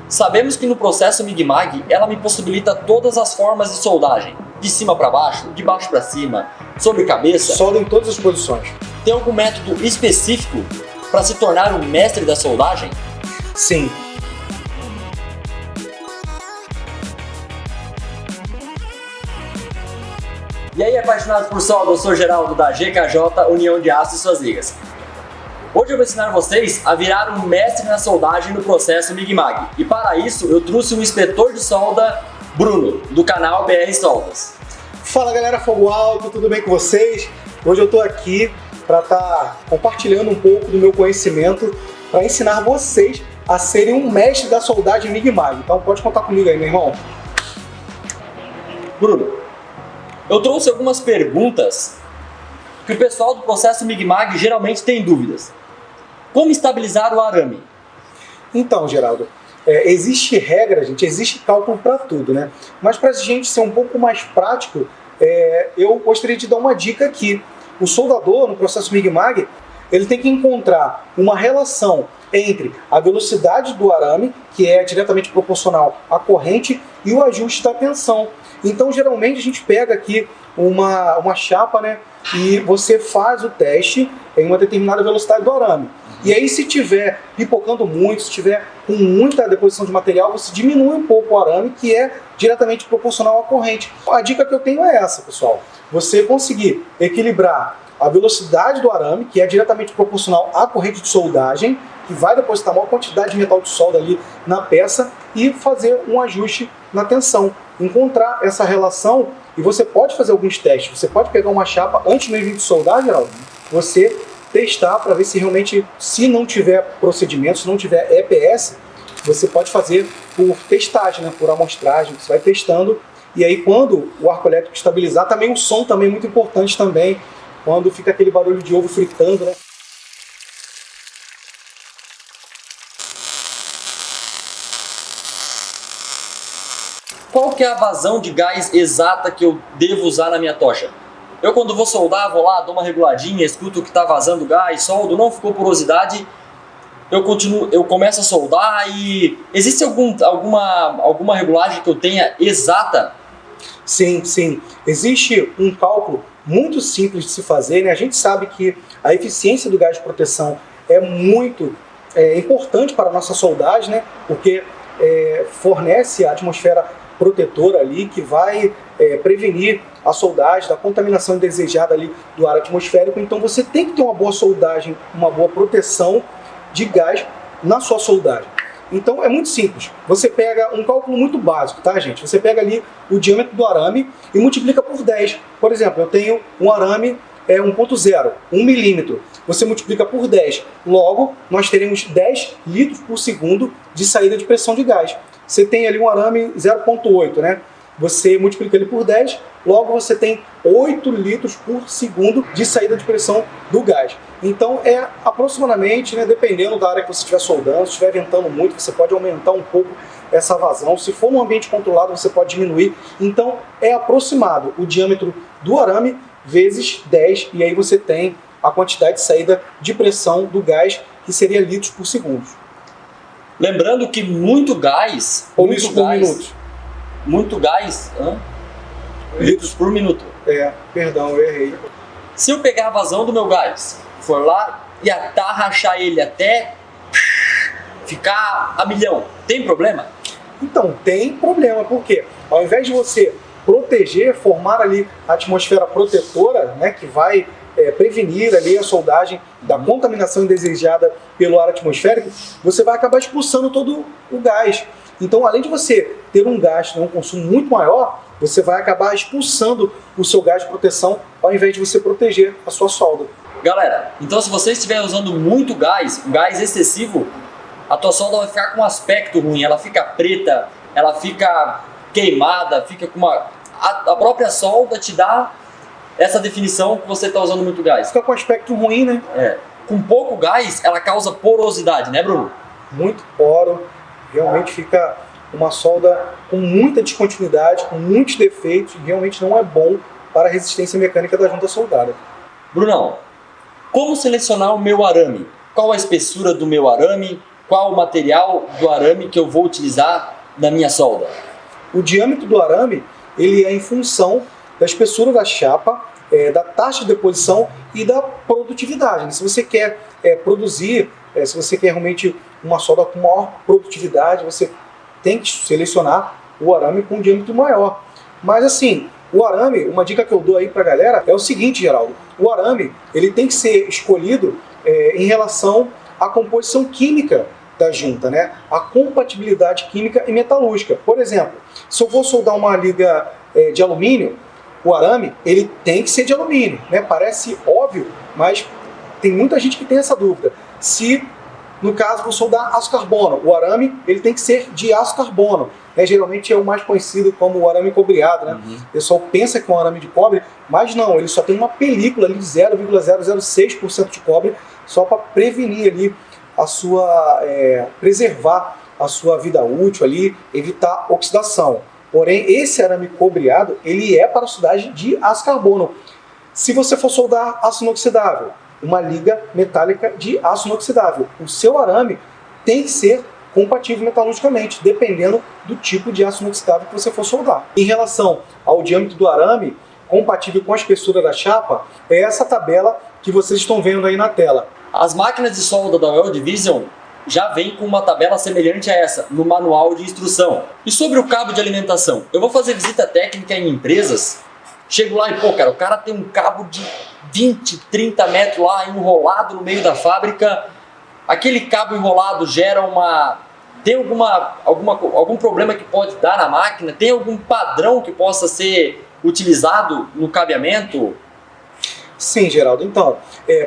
Sabemos que no processo Mig-Mag ela me possibilita todas as formas de soldagem, de cima para baixo, de baixo para cima, sobre cabeça. Solda em todas as posições. Tem algum método específico para se tornar um mestre da soldagem? Sim. E aí, apaixonados por solda, eu sou Geraldo da GKJ União de Aço e suas ligas. Hoje eu vou ensinar vocês a virar um mestre na soldagem no processo Mig-Mag. E para isso eu trouxe um inspetor de solda, Bruno, do canal BR Soldas. Fala galera, fogo alto, tudo bem com vocês? Hoje eu estou aqui para estar compartilhando um pouco do meu conhecimento para ensinar vocês a serem um mestre da soldagem Mig-Mag. Então pode contar comigo aí, meu irmão. Bruno, eu trouxe algumas perguntas que o pessoal do processo Mig-Mag geralmente tem dúvidas. Como estabilizar o arame? Então, Geraldo, existe regra, gente, existe cálculo para tudo, né? Mas para a gente ser um pouco mais prático, eu gostaria de dar uma dica aqui. O soldador, no processo Mig-Mag, ele tem que encontrar uma relação entre a velocidade do arame, que é diretamente proporcional à corrente, e o ajuste da tensão. Então, geralmente, a gente pega aqui uma chapa, né? E você faz o teste em uma determinada velocidade do arame. E aí, se tiver pipocando muito, se tiver com muita deposição de material, você diminui um pouco o arame, que é diretamente proporcional à corrente. A dica que eu tenho é essa, pessoal. Você conseguir equilibrar a velocidade do arame, que é diretamente proporcional à corrente de soldagem, que vai depositar maior quantidade de metal de solda ali na peça, e fazer um ajuste na tensão. Encontrar essa relação, e você pode fazer alguns testes. Você pode pegar uma chapa antes mesmo de soldar, Geraldo, você testar para ver se realmente, se não tiver procedimento, se não tiver EPS, você pode fazer por testagem, né, por amostragem, você vai testando, e aí quando o arco elétrico estabilizar, também o som também é muito importante também, quando fica aquele barulho de ovo fritando, né? Qual que é a vazão de gás exata que eu devo usar na minha tocha? Eu quando vou soldar, vou lá, dou uma reguladinha, escuto que está vazando gás, soldo, não ficou porosidade, eu começo a soldar e... Existe alguma regulagem que eu tenha exata? Sim, sim. Existe um cálculo muito simples de se fazer, né? A gente sabe que a eficiência do gás de proteção é muito importante para a nossa soldagem, né? Porque fornece a atmosfera protetora ali que vai prevenir a soldagem da contaminação indesejada ali do ar atmosférico. Então você tem que ter uma boa soldagem, uma boa proteção de gás na sua soldagem. Então é muito simples. Você pega um cálculo muito básico, tá, gente? Você pega ali o diâmetro do arame e multiplica por 10. Por exemplo, eu tenho um arame 1.0, 1 milímetro. Você multiplica por 10. Logo, nós teremos 10 litros por segundo de saída de pressão de gás. Você tem ali um arame 0.8, né? Você multiplica ele por 10, logo você tem 8 litros por segundo de saída de pressão do gás. Então é aproximadamente, né, dependendo da área que você estiver soldando, se estiver ventando muito, você pode aumentar um pouco essa vazão. Se for num ambiente controlado, você pode diminuir. Então é aproximado o diâmetro do arame vezes 10, e aí você tem a quantidade de saída de pressão do gás, que seria litros por segundo. Lembrando que muito gás... Muito gás... Litros por minuto. Perdão, eu errei. Se eu pegar a vazão do meu gás, for lá e rachar ele até ficar a milhão, tem problema? Então, tem problema, porque ao invés de você proteger, formar ali a atmosfera protetora, né, que vai prevenir ali a soldagem da contaminação indesejada pelo ar atmosférico, você vai acabar expulsando todo o gás. Então, além de você ter um gasto, um consumo muito maior, você vai acabar expulsando o seu gás de proteção ao invés de você proteger a sua solda. Galera, então se você estiver usando muito gás, gás excessivo, a tua solda vai ficar com um aspecto ruim, ela fica preta, ela fica queimada, fica com uma... A própria solda te dá essa definição que você está usando muito gás. Fica com um aspecto ruim, né? Com pouco gás, ela causa porosidade, né, Bruno? Muito poro, realmente fica uma solda com muita descontinuidade, com muitos defeitos, e realmente não é bom para a resistência mecânica da junta soldada. Brunão, como selecionar o meu arame? Qual a espessura do meu arame? qual o material do arame que eu vou utilizar na minha solda? O diâmetro do arame ele é em função da espessura da chapa, da taxa de deposição e da produtividade. Se você quer produzir, se você quer realmente uma solda com maior produtividade, você tem que selecionar o arame com um diâmetro maior. Mas assim, o arame, uma dica que eu dou aí pra galera é o seguinte, Geraldo. O arame ele tem que ser escolhido em relação à composição química da junta, né? A compatibilidade química e metalúrgica. Por exemplo, se eu vou soldar uma liga de alumínio, o arame ele tem que ser de alumínio, né? Parece óbvio, mas tem muita gente que tem essa dúvida. Se no caso vou soldar aço carbono, o arame ele tem que ser de aço carbono. Geralmente é o mais conhecido como o arame cobreado, né? O pessoal pensa que é um arame de cobre, mas não, ele só tem uma película ali de 0,006% de cobre, só para prevenir ali a sua, preservar a sua vida útil ali, evitar oxidação. Porém, esse arame cobreado, ele é para a soldagem de aço carbono. Se você for soldar aço inoxidável, uma liga metálica de aço inoxidável, o seu arame tem que ser compatível metalurgicamente, dependendo do tipo de aço inoxidável que você for soldar. Em relação ao diâmetro do arame, compatível com a espessura da chapa, é essa tabela que vocês estão vendo aí na tela. As máquinas de solda da Weld Vision já vem com uma tabela semelhante a essa, no manual de instrução. E sobre o cabo de alimentação, eu vou fazer visita técnica em empresas, chego lá e, pô, cara, o cara tem um cabo de 20, 30 metros lá enrolado no meio da fábrica, aquele cabo enrolado gera tem algum problema que pode dar na máquina? Tem algum padrão que possa ser utilizado no cabeamento? Sim, Geraldo. Então,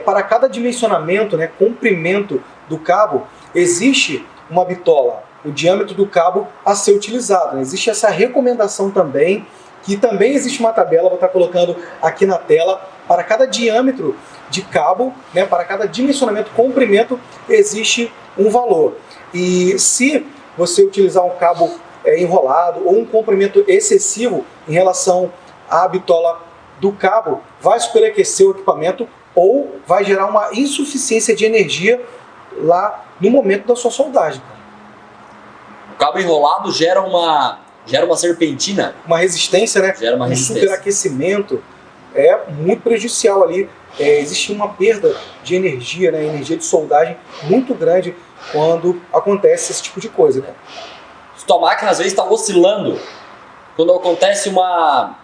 para cada dimensionamento, né, comprimento do cabo, existe uma bitola, o diâmetro do cabo a ser utilizado. Né? Existe essa recomendação também, que também existe uma tabela, vou estar colocando aqui na tela, para cada diâmetro de cabo, né, para cada dimensionamento, comprimento, existe um valor. E se você utilizar um cabo enrolado ou um comprimento excessivo em relação à bitola do cabo, vai superaquecer o equipamento ou vai gerar uma insuficiência de energia lá no momento da sua soldagem. O cabo enrolado gera uma serpentina. Uma resistência, né? Gera uma resistência. Superaquecimento é muito prejudicial ali. Existe uma perda de energia, né? Energia de soldagem muito grande quando acontece esse tipo de coisa. Né? Se tua máquina às vezes está oscilando, quando acontece uma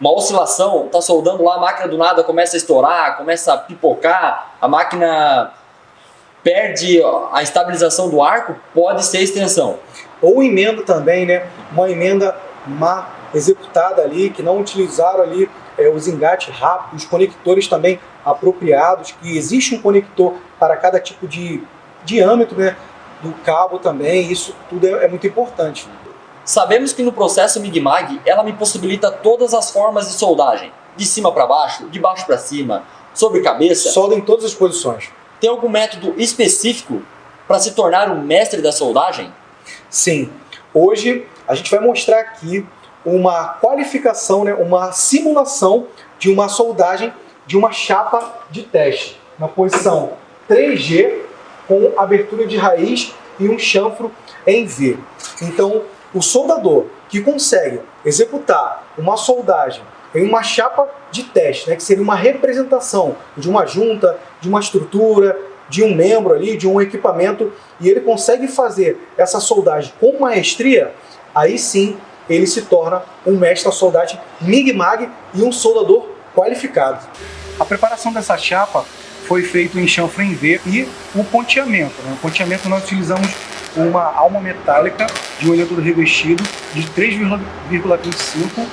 oscilação, tá soldando lá, a máquina do nada começa a estourar, começa a pipocar, a máquina perde a estabilização do arco, pode ser extensão. Ou emenda também, né? Uma emenda má executada ali, que não utilizaram ali os engates rápidos, os conectores também apropriados, que existe um conector para cada tipo de diâmetro, né, do cabo também, isso tudo é muito importante. Sabemos que no processo MIG-MAG ela me possibilita todas as formas de soldagem, de cima para baixo, de baixo para cima, sobre cabeça. Solda em todas as posições. Tem algum método específico para se tornar um mestre da soldagem? Sim. Hoje a gente vai mostrar aqui uma qualificação, né, uma simulação de uma soldagem de uma chapa de teste na posição 3G com abertura de raiz e um chanfro em V. Então, o soldador que consegue executar uma soldagem em uma chapa de teste, né, que seria uma representação de uma junta, de uma estrutura, de um membro ali, de um equipamento, e ele consegue fazer essa soldagem com maestria, aí sim ele se torna um mestre da soldagem MIG-MAG e um soldador qualificado. A preparação dessa chapa foi feita em chanfro em V e o ponteamento. Né? O ponteamento nós utilizamos uma alma metálica de olhador revestido de 3,25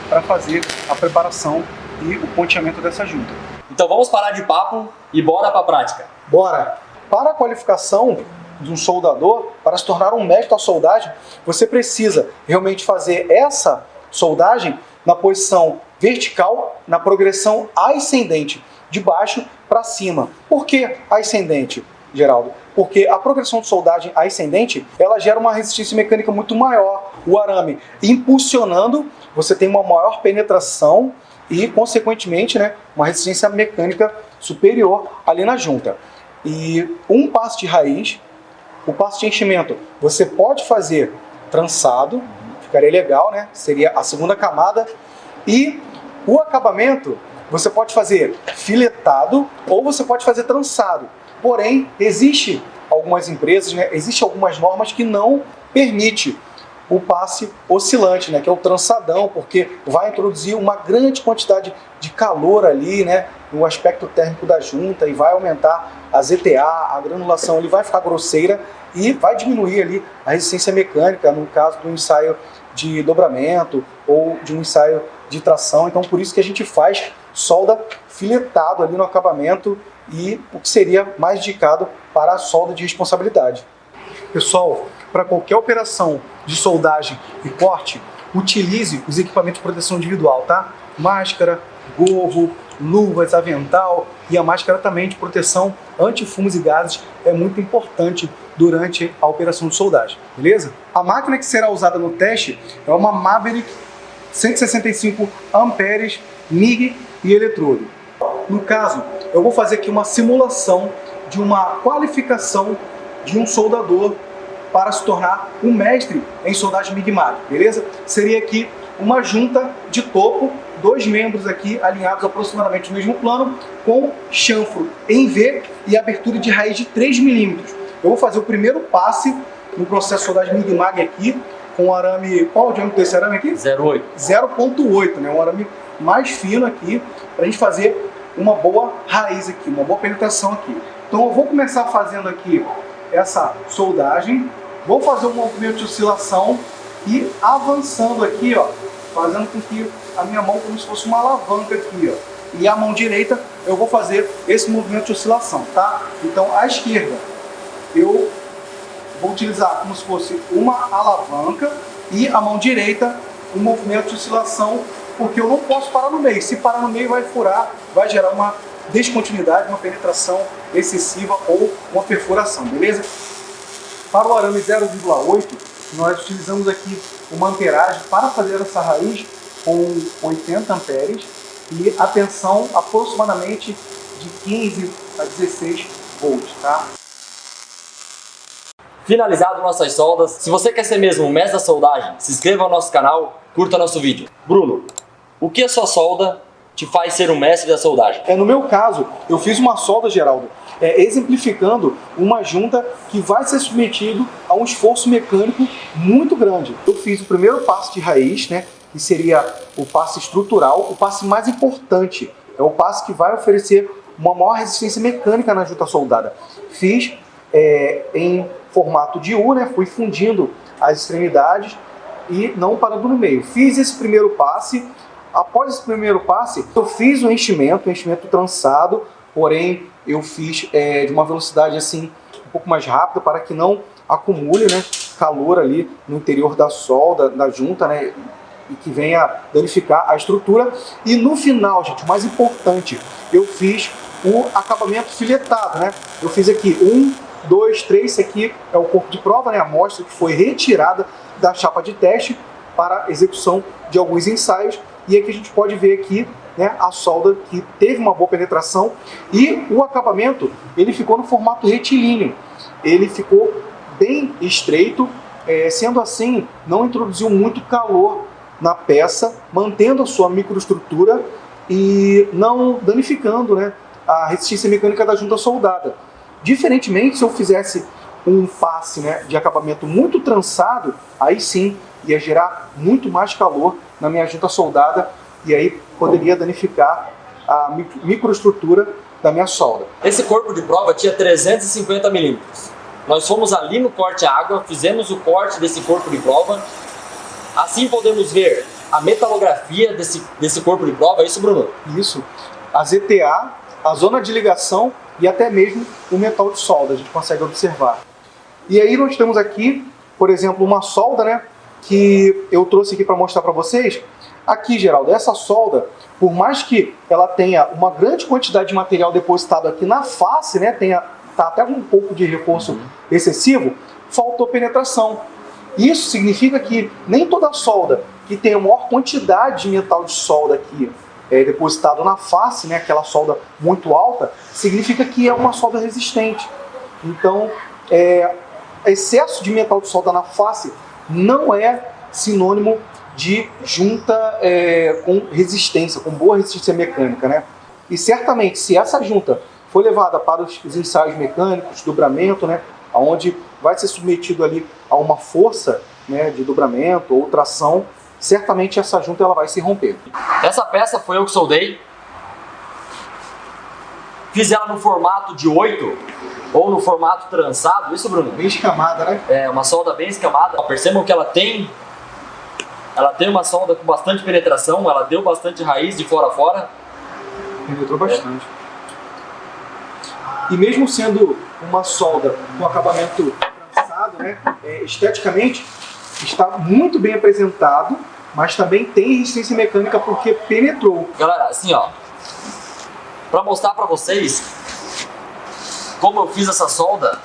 para fazer a preparação e o ponteamento dessa junta. Então vamos parar de papo e bora para a prática. Bora! Para a qualificação de um soldador, para se tornar um mestre da soldagem, você precisa realmente fazer essa soldagem na posição vertical, na progressão ascendente, de baixo para cima. Por que ascendente, Geraldo? Porque a progressão de soldagem ascendente, ela gera uma resistência mecânica muito maior. O arame impulsionando, você tem uma maior penetração e, consequentemente, né, uma resistência mecânica superior ali na junta. E um passo de raiz O passe de enchimento, você pode fazer trançado, ficaria legal, né? Seria a segunda camada. E o acabamento, você pode fazer filetado ou você pode fazer trançado. Porém, existe algumas empresas, né? Existem algumas normas que não permitem o passe oscilante, né, que é o trançadão, porque vai introduzir uma grande quantidade de calor ali, né, no aspecto térmico da junta e vai aumentar a ZTA, a granulação ali vai ficar grosseira e vai diminuir ali a resistência mecânica, no caso do ensaio de dobramento ou de um ensaio de tração. Então, por isso que a gente faz solda filetado ali no acabamento e o que seria mais indicado para a solda de responsabilidade. Pessoal, para qualquer operação de soldagem e corte, utilize os equipamentos de proteção individual, tá? Máscara, gorro, luvas, avental e a máscara também de proteção anti-fumos e gases é muito importante durante a operação de soldagem, beleza? A máquina que será usada no teste é uma Maverick 165 amperes, MIG e eletrodo. No caso, eu vou fazer aqui uma simulação de uma qualificação de um soldador para se tornar um mestre em soldagem MIG-MAG, beleza? Seria aqui uma junta de topo, dois membros aqui alinhados aproximadamente no mesmo plano, com chanfro em V e abertura de raiz de 3 milímetros. Eu vou fazer o primeiro passe no processo de soldagem MIG-MAG aqui, com arame, qual é o diâmetro desse arame aqui? 0,8. 0,8, né? Um arame mais fino aqui, para a gente fazer uma boa raiz aqui, uma boa penetração aqui. Então eu vou começar fazendo aqui essa soldagem, vou fazer um movimento de oscilação e avançando aqui, ó, fazendo com que a minha mão como se fosse uma alavanca aqui, ó, e a mão direita eu vou fazer esse movimento de oscilação, tá? Então a esquerda eu vou utilizar como se fosse uma alavanca e a mão direita um movimento de oscilação, porque eu não posso parar no meio. Se parar no meio vai furar, vai gerar uma descontinuidade, uma penetração excessiva ou uma perfuração, beleza? Para o arame 0,8, nós utilizamos aqui uma amperagem para fazer essa raiz com 80 amperes e a tensão aproximadamente de 15 a 16 volts, tá? Finalizado nossas soldas. Se você quer ser mesmo um mestre da soldagem, se inscreva no nosso canal, curta nosso vídeo. Bruno, o que a sua solda te faz ser um mestre da soldagem? No meu caso, eu fiz uma solda, Geraldo, exemplificando uma junta que vai ser submetido a um esforço mecânico muito grande. Eu fiz o primeiro passe de raiz, né, que seria o passe estrutural, o passe mais importante. É o passe que vai oferecer uma maior resistência mecânica na junta soldada. Fiz em formato de U, né, fui fundindo as extremidades e não parando no meio. Fiz esse primeiro passe. Após esse primeiro passe, eu fiz o enchimento trançado, porém eu fiz de uma velocidade assim um pouco mais rápida para que não acumule, né, calor ali no interior da solda, da junta, né, e que venha danificar a estrutura. E no final, gente, o mais importante, eu fiz o acabamento filetado, né? Eu fiz aqui 1, 2, 3, esse aqui é o corpo de prova, né, a amostra que foi retirada da chapa de teste para execução de alguns ensaios. E aqui a gente pode ver aqui, né, a solda que teve uma boa penetração e o acabamento ele ficou no formato retilíneo. Ele ficou bem estreito, sendo assim, não introduziu muito calor na peça, mantendo a sua microestrutura e não danificando, né, a resistência mecânica da junta soldada. Diferentemente, se eu fizesse um passe, né, de acabamento muito trançado, aí sim ia gerar muito mais calor na minha junta soldada e aí poderia danificar a microestrutura da minha solda. Esse corpo de prova tinha 350 milímetros. Nós fomos ali no corte à água, fizemos o corte desse corpo de prova. Assim podemos ver a metalografia desse corpo de prova, é isso, Bruno? Isso. A ZTA, a zona de ligação e até mesmo o metal de solda, a gente consegue observar. E aí nós temos aqui, por exemplo, uma solda, né, que eu trouxe aqui para mostrar para vocês. Aqui, Geraldo, essa solda, por mais que ela tenha uma grande quantidade de material depositado aqui na face, né, tá até um pouco de reforço excessivo, faltou penetração. Isso significa que nem toda solda que tem a maior quantidade de metal de solda aqui depositado na face, né, aquela solda muito alta, significa que é uma solda resistente. Então, excesso de metal de solda na face não é sinônimo de junta com resistência, com boa resistência mecânica, né? E certamente, se essa junta for levada para os ensaios mecânicos, dobramento, né, onde vai ser submetido ali a uma força, né, de dobramento ou tração, certamente essa junta ela vai se romper. Essa peça foi eu que soldei. Fiz ela no formato de 8 ou no formato trançado, isso, Bruno? Bem escamada, né? É, uma solda bem escamada. Percebam que ela tem uma solda com bastante penetração, ela deu bastante raiz de fora a fora. Penetrou bastante. E mesmo sendo uma solda com acabamento trançado, né, esteticamente está muito bem apresentado, mas também tem resistência mecânica porque penetrou. Galera, assim ó, para mostrar para vocês como eu fiz essa solda,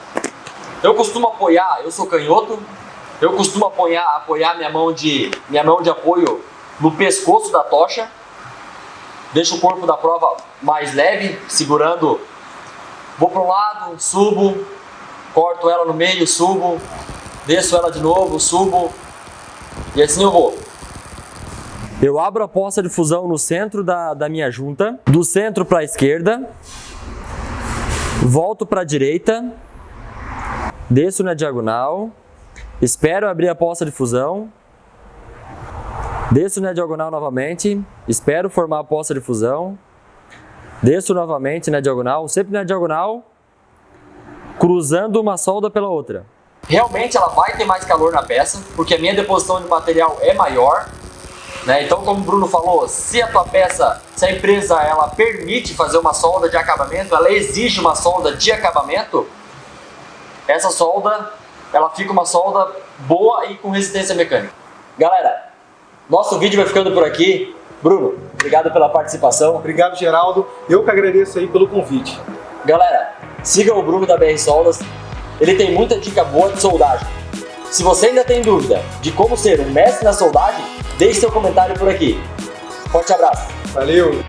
eu costumo apoiar, eu sou canhoto, eu costumo apoiar minha mão de apoio no pescoço da tocha, deixo o corpo da prova mais leve, segurando, vou para um lado, subo, corto ela no meio, subo, desço ela de novo, subo, e assim eu vou. Eu abro a poça de fusão no centro da minha junta, do centro para a esquerda, volto para a direita, desço na diagonal, espero abrir a poça de fusão, desço na diagonal novamente, espero formar a poça de fusão, desço novamente na diagonal, sempre na diagonal, cruzando uma solda pela outra. Realmente ela vai ter mais calor na peça, porque a minha deposição de material é maior, né? Então, como o Bruno falou, se a tua peça, se a empresa ela permite fazer uma solda de acabamento, ela exige uma solda de acabamento, essa solda, ela fica uma solda boa e com resistência mecânica. Galera, nosso vídeo vai ficando por aqui. Bruno, obrigado pela participação. Obrigado, Geraldo. Eu que agradeço aí pelo convite. Galera, siga o Bruno da BR Soldas. Ele tem muita dica boa de soldagem. Se você ainda tem dúvida de como ser um mestre na soldagem, deixe seu comentário por aqui. Forte abraço. Valeu!